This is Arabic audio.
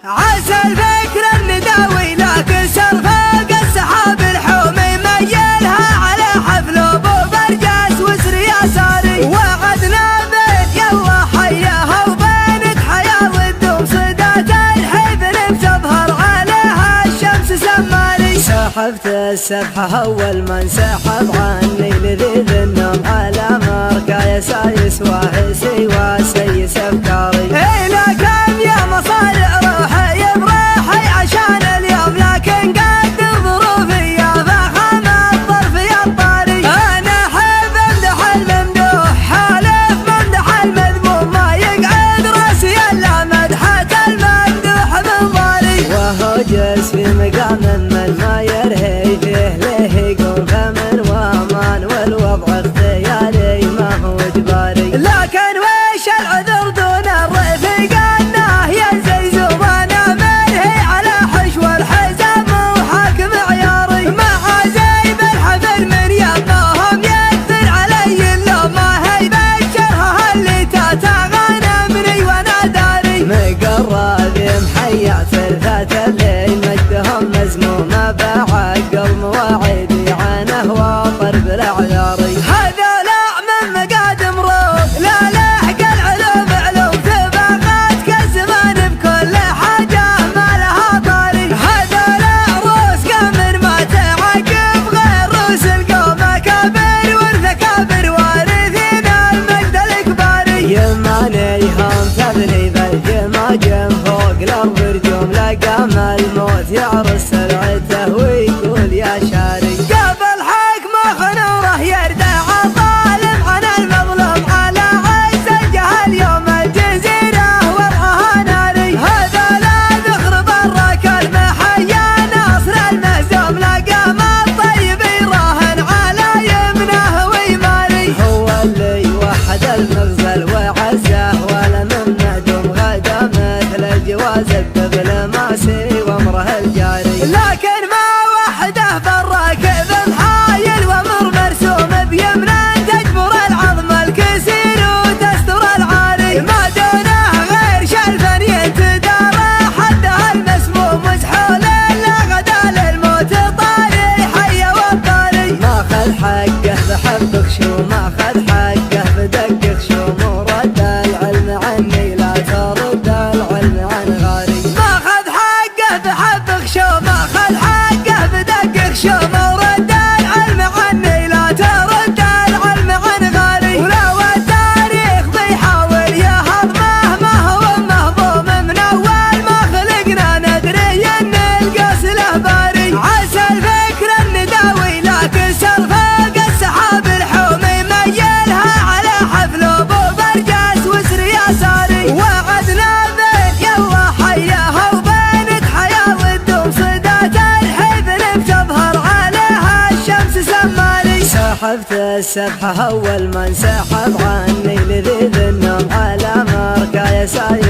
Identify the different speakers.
Speaker 1: عسى الفكر النداوي لكن سرفاق السحاب الحومي ميلها على حفل ابو برجاس وسر يساري وعدنا بين يلا حياها وبينك حياه والدوم صدات الحبل بتظهر عليها الشمس سماري سحبت السبحه اول ما انسحب عني لذيذ النوم على مركا يسايس واحسي وسيس افكاري الى كم يا مصارع روحي براحي عشان اليوم لكن قدر ظروفي يا فخم الظرف يا الطاري انا احب امدح الممدوح حالف ممدح المذموم ما يقعد راسي الا مدحه الممدوح بالضاري وهو جالس في مقام من ما يرهي فيه له يقوم فمن وامان والوضع اختياري ما هو اجباري لكن وش العذر دون الرفيق انه ينزل زوانا منهي على حشو الحزام وحاكم عياري مع زي بالحفل من يباهم يكثر علي اللوم ما هي بشرها اللي تتغنمني وانا داري مقرب محيا ثلثة الليل مجدهم مزمومه بعقل مواعيدي عنه واطر بالاعياري هذا لا من مقادم روح لا لحق العلوم علوم سباقات كالزمان بكل حاجه ما لها طاري هذا لا روس قمر ما تعقب غير روس القوم اكابر والثكابر وارثين المجد الاكباري يماني هم تبني بالجماجم فوق الارض رجوم لقام الموت يعرس سرعته ويقول يا شاري قبل حكمه خنوره يردع الظالم عن المظلوم على عز الجهل يوم الجزيره وضعها ناري هذا لا ذخر برك المحيا ناصر المهزوم لقام الطيب يراهن على يمنه ويماري هو اللي وحد المغزل وعزه ولا من معدوم غدا مثل جواز الدبل ماسي وامره الجاري لكن ما وحده بالراكب محايل وامر مرسوم بيمنه تجبر العظم الكسير وتستر العاري ما دونه غير شلفا ينتدارى حدها المسموم مسحول الا غدا للموت طاري حي والطاري ما خذ حقه بحبك شو ما خذ حقه بدقك شو ورد العلم عني لا ترد العلم عن غاري ما خذ حقه بحبك شو ما خذ حقه بدقك شو ورد العلم عني لا ترد العلم عن غاري ولو التاريخ بيحاول يهضمه ما هو مهضوم من اول ما خلقنا ندري ان القاس له باري عسى الفكر النداوي لكن سرفاق السحاب الحومي ميلها على حفل ابو برجاس وسر يساري وعدنا بين يلا حياها وبينك حياه والدوم صدات الحبل بتظهر عليها الشمس سماري سحبت السبحه اول ما انسحب عني لذيذ النوم على مركا يساري